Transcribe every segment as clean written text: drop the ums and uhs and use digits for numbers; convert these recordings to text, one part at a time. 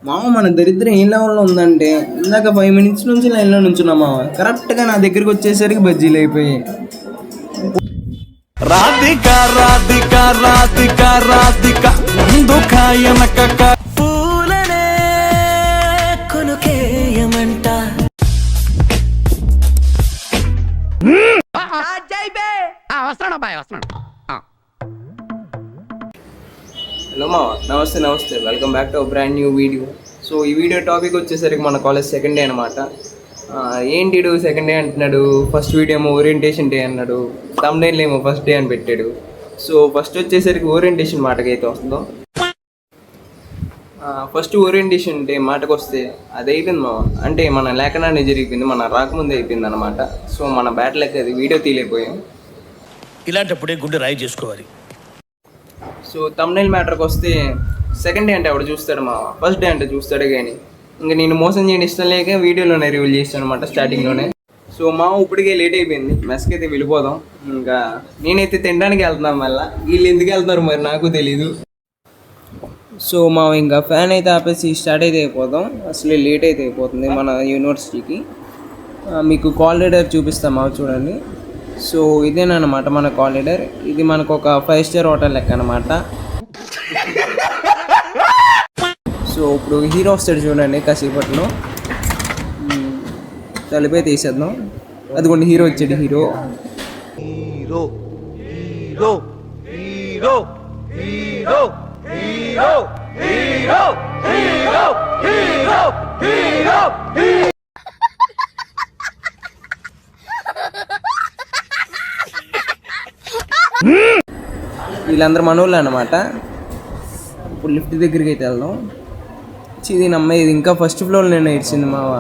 మామ మన దరిద్రం ఏ లెవెల్లో ఉందంటే ఇందాక 5 minutes నుంచి లైన్లో నుంచున్నా మామ. కరెక్ట్గా నా దగ్గరికి వచ్చేసరికి బజ్జీలు అయిపోయాయి. రాధిక రాధిక రాధిక రాధిక ముందుకాయనక పూలనే కొనుకేయమంట. హలో మామ, నమస్తే welcome back to brand new video. So ఈ వీడియో టాపిక్ వచ్చేసరికి మన కాలేజ్ సెకండ్ డే అనమాట. ఏంటి సెకండ్ డే అంటున్నాడు, ఫస్ట్ వీడియో ఏమో ఓరియంటేషన్ డే అన్నాడు, తమ్నైల్ ఏమో ఫస్ట్ డే అని పెట్టాడు. సో ఫస్ట్ వచ్చేసరికి ఓరియంటేషన్ మాటకైతే వస్తుందో. ఫస్ట్ ఓరియంటేషన్ డే మాటకు వస్తే అది అయిపోయింది మామ. అంటే మన లేఖనాన్ని జరిగిపోయింది, మన రాకముందే అయిపోయింది అనమాట. సో మన బ్యాటలకి అది వీడియో తీయలేకపోయాం. ఇలాంటప్పుడే గుండె రాయి చేసుకోవాలి. సో తమ్నైల్ మ్యాటర్కి వస్తే సెకండ్ డే అంటే ఎవడు చూస్తాడు మా, ఫస్ట్ డే అంటే చూస్తాడే కానీ ఇంకా నేను మోసం చేయడం ఇష్టం లేక వీడియోలోనే రివీల్ చేస్తాను అనమాట స్టార్టింగ్లోనే. సో మా ఇప్పటికే లేట్ అయిపోయింది, మెస్కి అయితే వెళ్ళిపోదాం. ఇంకా నేనైతే తినడానికి వెళ్తున్నాను, మళ్ళీ వీళ్ళు ఎందుకు వెళ్తున్నారు మరి నాకు తెలీదు. సో మా ఇంకా ఫ్యాన్ అయితే ఆపేసి స్టార్ట్ అయితే అయిపోదాం. అసలే లేట్ అయితే అయిపోతుంది మన యూనివర్సిటీకి. మీకు కారిడార్ చూపిస్తాం మా, చూడండి. సో ఇదేనమాట మన కారిడార్. ఇది మనకు ఒక 5-star హోటల్ లెక్క అనమాట. సో ఇప్పుడు హీరో వస్తాడు చూడండి కాసేపట్లో. తలిపే తీసేద్దాం. అదిగోండి హీరో వచ్చాడు. Hero hero hero hero hero hero hero hero hero hero. వీళ్ళందరూ మనోళ్ళు అనమాట. ఇప్పుడు లిఫ్ట్ దగ్గరికి అయితే వెళ్దాం. ఇది నమ్మ, ఇది ఇంకా ఫస్ట్ ఫ్లోర్ నేను ఇచ్చింది మావ.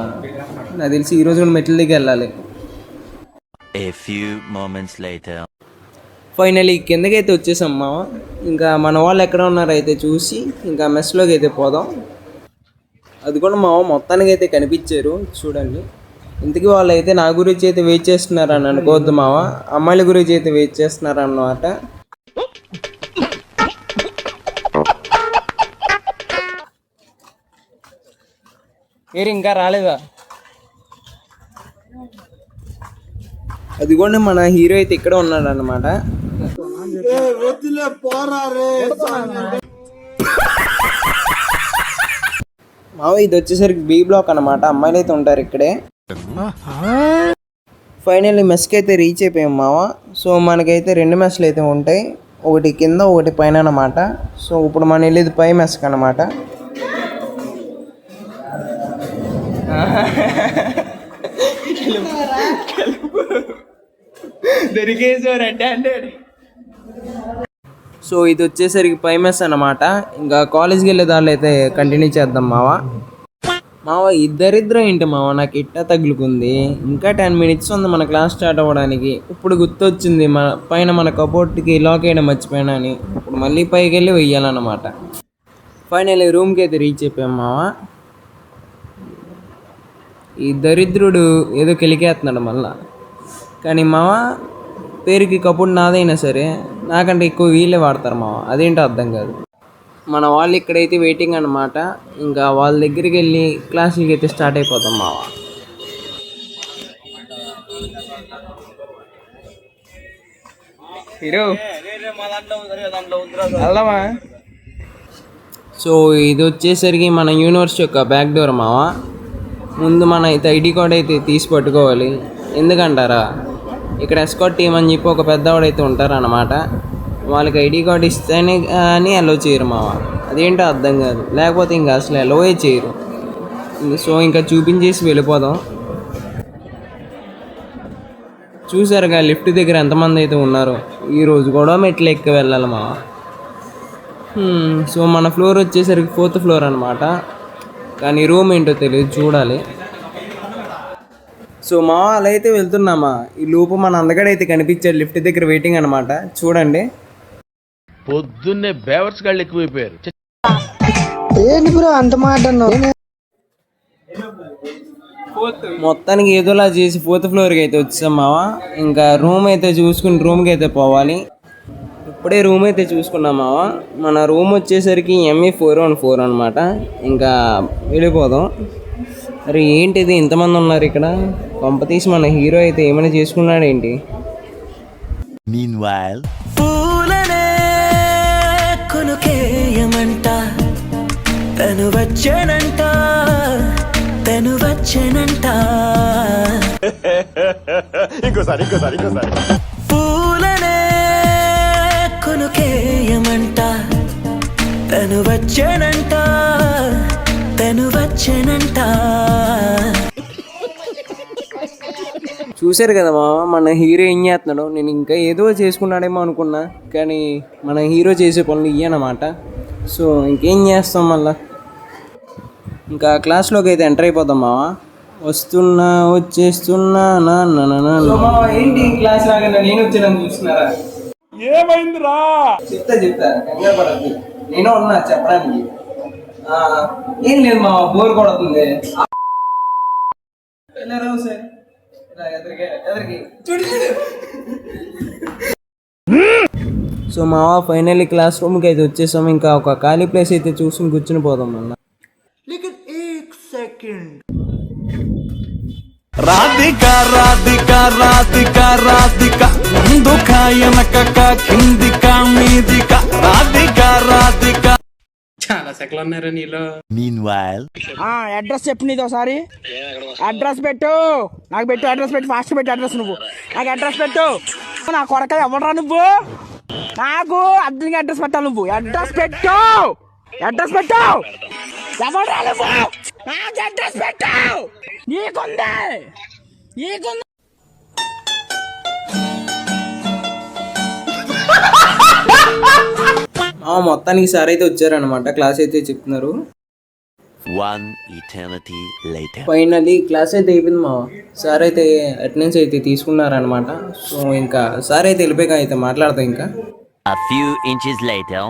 నాకు తెలిసి ఈరోజు కూడా మెట్ల దగ్గర వెళ్ళాలి. ఫైనలీ కిందకైతే వచ్చేసాం మావ. ఇంకా మన వాళ్ళు ఎక్కడ ఉన్నారో అయితే చూసి ఇంకా మెస్లోకి అయితే పోదాం. అది కూడా మావ మొత్తానికి అయితే కనిపించారు చూడండి. ఇంతకీ వాళ్ళు అయితే నా గురించి అయితే వెయిట్ చేస్తున్నారని అనుకోవద్దు మావ, అమ్మాయిల గురించి అయితే వెయిట్ చేస్తున్నారు అన్నమాట. మీరు ఇంకా రాలేదా? అదిగోండి మన హీరో అయితే ఇక్కడ ఉన్నాడు అన్నమాట. మావ ఇది వచ్చేసరికి బి బ్లాక్ అన్నమాట, అమ్మాయిలు అయితే ఉంటారు ఇక్కడే. ఫైనల్లీ మెస్కి అయితే రీచ్ అయిపోయాం మావ. సో మనకైతే 2 మెస్లు అయితే ఉంటాయి, ఒకటి కింద ఒకటి పైన అన్నమాట. సో ఇప్పుడు మనం వెళ్ళేది పై మెస్కి అన్నమాట. సో ఇది వచ్చేసరికి పై మెస్ అన్నమాట. ఇంకా కాలేజ్కి వెళ్ళే దాంట్లో అయితే కంటిన్యూ చేద్దాం మావా. ఇద్దరిద్దరం ఏంటి మావ, నాకు ఇట్టా తగులుకుంది. ఇంకా 10 minutes ఉంది మన క్లాస్ స్టార్ట్ అవ్వడానికి. ఇప్పుడు గుర్తొచ్చింది మన పైన మన కబోర్డ్కి లాక్ వేయడం మర్చిపోయినా అని. ఇప్పుడు మళ్ళీ పైకి వెళ్ళి వెయ్యాలన్నమాట. ఫైనల్లీ రూమ్కి అయితే రీచ్ అయిపోయాం మావ. ఈ దరిద్రుడు ఏదో కెలికేస్తున్నాడు మళ్ళా. కానీ మావ పేరుకి కబోర్డ్ నాదైనా సరే నాకంటే ఎక్కువ వీళ్ళే వాడతారు మావ, అదేంటో అర్థం కాదు. మన వాళ్ళు ఇక్కడైతే వెయిటింగ్ అనమాట. ఇంకా వాళ్ళ దగ్గరికి వెళ్ళి క్లాసులకి అయితే స్టార్ట్ అయిపోతాం మావా. హీరో వెళ్దామా? సో ఇది వచ్చేసరికి మన యూనివర్సిటీ యొక్క బ్యాక్ డోర్ మావా. ముందు మన అయితే ఐడి కార్డ్ అయితే తీసి పట్టుకోవాలి. ఎందుకంటారా, ఇక్కడ ఎస్కాట్ టీమ్ అని చెప్పి ఒక పెద్దవాడైతే ఉంటారన్నమాట. వాళ్ళకి ఐడి కార్డు ఇస్తేనే అని అలో చేయరు మావ, అదేంటో అర్థం కాదు. లేకపోతే ఇంకా అసలు అలోవే చేయరు. సో ఇంకా చూపించేసి వెళ్ళిపోదాం. చూసారుగా లిఫ్ట్ దగ్గర ఎంతమంది అయితే ఉన్నారో. ఈరోజు కూడా మెట్లు ఎక్కి వెళ్ళాలి మావ. సో మన ఫ్లోర్ వచ్చేసరికి 4th floor అనమాట. కానీ రూమ్ ఏంటో తెలియదు, చూడాలి. సో మా అలా అయితే వెళ్తున్నామా. ఈ లోపు మన అందగాడైతే కనిపించాడు లిఫ్ట్ దగ్గర వెయిటింగ్ అనమాట. చూడండి, పొద్దున్నే బేవర్స్ గాళ్ళు ఎక్కువైపోయారు. మొత్తానికి ఏదోలా చేసి 4th floorకి అయితే వచ్చాం మావా. ఇంకా రూమ్ అయితే చూసుకుని రూమ్కి అయితే పోవాలి. ఇప్పుడే రూమ్ అయితే చూసుకున్నాం మావ. మన రూమ్ వచ్చేసరికి ME414 అనమాట. ఇంకా వెళ్ళిపోదాం. మరి ఏంటిది ఇంతమంది ఉన్నారు ఇక్కడ? కొంపతీసి మన హీరో అయితే ఏమైనా చేసుకున్నాడు ఏంటి? Meanwhile, పూలనే కొనుకేయమంట, తను వచ్చేనంట, తను వచ్చేనంట. ఇంకోసారి పూలనే కొనుకేయమంట, తను వచ్చేనంట, తను వచ్చేనంట. చూశారు కదా మామ మన హీరో ఏం చేస్తున్నాడు. నేను ఇంకా ఏదో చేసుకున్నాడేమో అనుకున్నా, కానీ మన హీరో చేసే పనులు ఇయ్యనమాట. సో ఇంకేం చేస్తాం మళ్ళా. ఇంకా క్లాస్లోకి అయితే ఎంటర్ అయిపోతాం మామ. వస్తున్నా వచ్చేస్తున్నా ఏంటి క్లాస్ లాగా నేను వచ్చానని చూస్తున్నారా? ఏమైందిరా? చెప్తా కంగారు పడద్దు, నేను ఉన్నా చెప్పడానికి. ఏం లేదు మామ, బోర్ కొడుతుంది. సార్ సో మావా ఫైనల్లీ క్లాస్ రూమ్కి అయితే వచ్చేసాం. ఇంకా ఒక ఖాళీ ప్లేస్ అయితే చూసుకుని కూర్చుని పోదాం మళ్ళీ. రాధిక రాధిక రాధిక రాధిక, ముందుక వెనకక కిందిక మీదిక, రాధిక రాధిక. చాలా సెకలు ఉన్నారా నీలో? Meanwhile, అడ్రస్ చెప్పు నీది ఒకసారి. అడ్రస్ పెట్టు, నాకు పెట్టు అడ్రస్ పెట్టు, ఫాస్ట్ పెట్టు అడ్రస్. నువ్వు నాకు అడ్రస్ పెట్టు. నా కొరక ఎవడరా నువ్వు? నాకు అర్థంగా అడ్రస్ పెట్టాలి. నువ్వు అడ్రస్ పెట్టు, అడ్రస్ పెట్టు. ఎవడరా నువ్వు? నాకు అడ్రస్ పెట్టు. నీకుంది. మొత్తానికి సార్ అయితే వచ్చారనమాట. క్లాస్ అయితే చెప్తున్నారు. one eternity later. Finally class అయితే అయిపోయింది మా. సార్ అయితే అటెండెన్స్ అయితే తీసుకున్నారనమాట. సో ఇంకా సార్ అయితే వెళ్ళిపోయాక అయితే మాట్లాడతాం ఇంకా. A few inches later.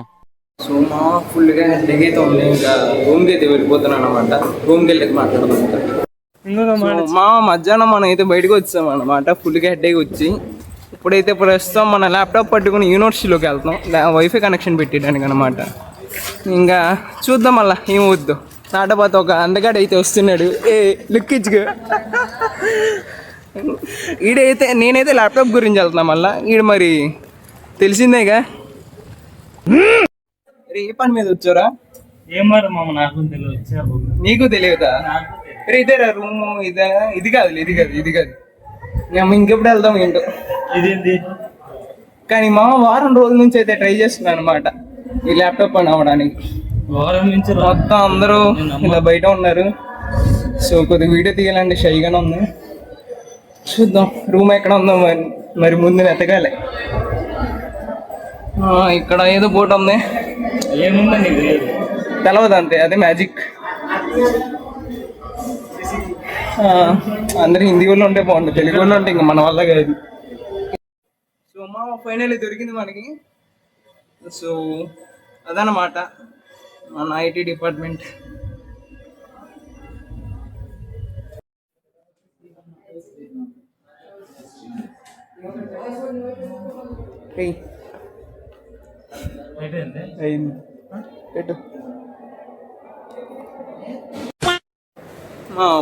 So మా ఫుల్గా హెడ్ఏక్ అయితే ఉంది. ఇంకా రూమ్కి అయితే వెళ్ళిపోతున్నాను అనమాట. రూమ్కి వెళ్ళి మాట్లాడదాం ఇంకా. మా మధ్యాహ్నం మనం అయితే బయటకు వచ్చాం అనమాట. ఫుల్గా హెడ్ఏక్ వచ్చి ఇప్పుడైతే ప్రస్తుతం మన ల్యాప్టాప్ పట్టుకుని యూనివర్సిటీలోకి వెళ్తాం. వైఫై కనెక్షన్ పెట్టడానికి అనమాట. ఇంకా చూద్దాం మళ్ళా ఏం వద్దు. నాటపోతే ఒక అందగాడు అయితే వస్తున్నాడు. లుక్ ఇచ్చుకో. ఈడైతే నేనైతే ల్యాప్టాప్ గురించి వెళ్తున్నా మళ్ళా. ఈడు మరి తెలిసిందేగా. ఏ పని మీద వచ్చారా? ఏమారు మామ, నాకు తెలియదు. నీకు తెలియదా? ఇదేరా రూమ్? ఇదే? ఇది కాదు ఇది కాదు. ఇంకెప్పుడు వెళ్దాం ఏంటో. ఇదేంటి? కానీ మా వారం రోజుల నుంచి అయితే ట్రై చేస్తున్నాను అనమాట ఈ ల్యాప్టాప్ పని అవ్వడానికి. వారం నుంచి మొత్తం అందరూ ఇలా బయట ఉన్నారు. సో కొద్దిగా వీడియో తీయాలంటే షైగానే ఉంది. చూద్దాం రూమ్ ఎక్కడ ఉందో మరి ముందు వెతకాలి. ఇక్కడ ఏదో బోట్ ఉంది. ఏముందని తెలవదు అంతే, అదే మ్యాజిక్. అందరు హిందీ వాళ్ళు ఉంటే బాగుంటుంది, తెలుగు వాళ్ళు ఉంటే ఇంకా మన వల్ల కాదు. సో మా ఫైనల్లీ దొరికింది మనకి. సో అదనమాట మన IT డిపార్ట్మెంట్. పెట్టు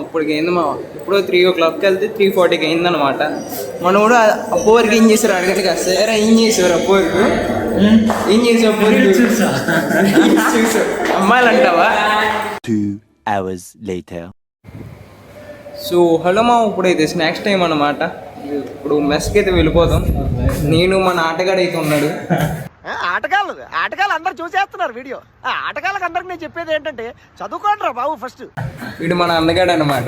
ఇప్పటికి అయింది మా. ఇప్పుడు 3 o'clockకి వెళ్తే 3:40కి అయిందనమాట. మనం కూడా అప్పో వరకు ఏం చేశారు అడగండి కాదు. సరే ఏం చేసేవారు అప్పో వరకు? ఏం చేసావు అప్పో వరకు? చూసావు అమ్మాయిలు అంటావా? 2 hours later. సో హలో మా, ఇప్పుడైతే స్నాక్స్ టైం అనమాట. ఇప్పుడు మెస్కి అయితే వెళ్ళిపోతాం. నేను మన ఆటగాడు అయితే ఉన్నాడు. ఆటగాళ్ళు అందరు చూసేస్తున్నారు వీడియో. ఆటగాళ్ళకి అందరికి నేను చెప్పేది ఏంటంటే చదువుకోండి రా బాబు ఫస్ట్. వీడు మన అందగాడు అనమాట.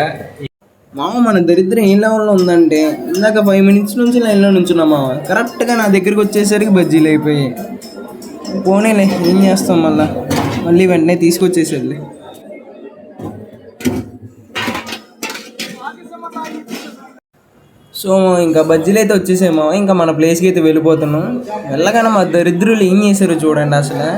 మన దరిద్రం ఏ లెవెల్లో ఉందంటే ఇందాక 5 minutes నుంచి లైన్లో నుంచున్నాం మామ. కరెక్ట్గా నా దగ్గరికి వచ్చేసరికి బజ్జీలు అయిపోయాయి. పోనీలే ఏం చేస్తాం, మళ్ళీ వెంటనే తీసుకొచ్చేసేది. సో ఇంకా బజ్జీలు అయితే వచ్చేసామో. ఇంకా మన ప్లేస్కి అయితే వెళ్ళిపోతున్నాం. వెళ్ళగానే మా దరిద్రులు ఏం చేశారు చూడండి అసలు.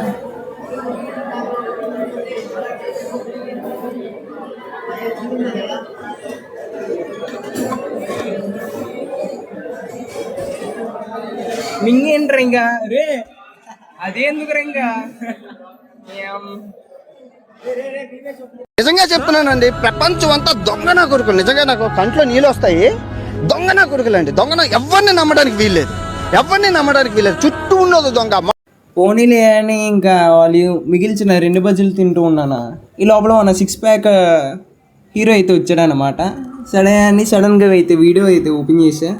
మింగేంట్రా ఇంకా రే అదేందుకు ఇంకా నిజంగా చెప్తున్నానండి, ప్రపంచం అంతా దొంగ నా కొడుకులు. నిజంగా నాకు కంట్లో నీళ్ళు వస్తాయి. దొంగ నా కొడుకులు అండి. దొంగ ఎవరిని నమ్మడానికి వీల్లేదు, ఎవరిని నమ్మడానికి వీల్లేదు. చుట్టూ ఉన్నది దొంగ. పోనీలే అని ఇంకా వాళ్ళు మిగిల్చిన 2 బజ్జీలు తింటూ ఉన్నానా. ఈ లోపల మన 6 ప్యాక్ హీరో అయితే వచ్చాడనమాట. సడన్గా అయితే వీడియో అయితే ఓపెన్ చేసా.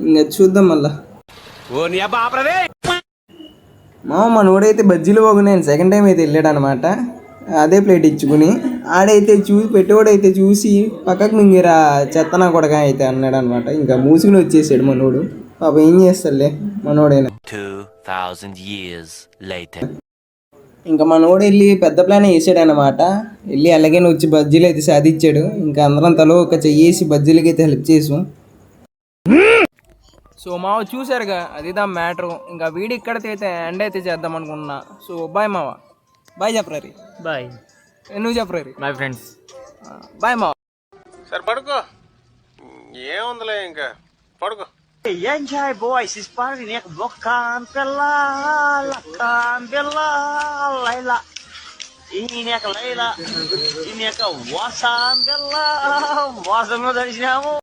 ఇంకా చూద్దాం మళ్ళా. మనోడైతే బజ్జీలు పోగున్నాను సెకండ్ టైం అయితే వెళ్ళాడు అనమాట. అదే ప్లేట్ ఇచ్చుకుని ఆడైతే పెట్టేవాడైతే చూసి పక్కకు మింగిరా చెత్తనా కొడక అయితే అన్నాడు అనమాట. ఇంకా మూసుకుని వచ్చేసాడు మనోడు. పాప ఏం చేస్తాడులే మనోడైనా. 2000 years later. ఇంకా మనోడు వెళ్ళి పెద్ద ప్లాన్ వేసాడు అనమాట. వెళ్ళి అలాగైనా వచ్చి బజ్జీలు అయితే సాధించాడు. ఇంకా అందరం తలో ఒక చెయ్యేసి బజ్జీలకి అయితే హెల్ప్ చేసాం. సో మావ చూసారుగా, అది దా మ్యాటరు. ఇంకా వీడి ఇక్కడితో అయితే ఎండ్ అయితే చేద్దాం అనుకున్నా. సో బాయ్ మావ. బాయ్ చెప్పరారి. బాయ్. నువ్వు చెప్పరారి. Bye friends. బాయ్ మావ. సరే పడుకో, ఏముందిలే ఇంకా పడుకో. Enjoy boys, is party nek bukan pela, lakan bela, Laila. Ini nek Laila, ini nek wasan bela, wasan dari sini kamu.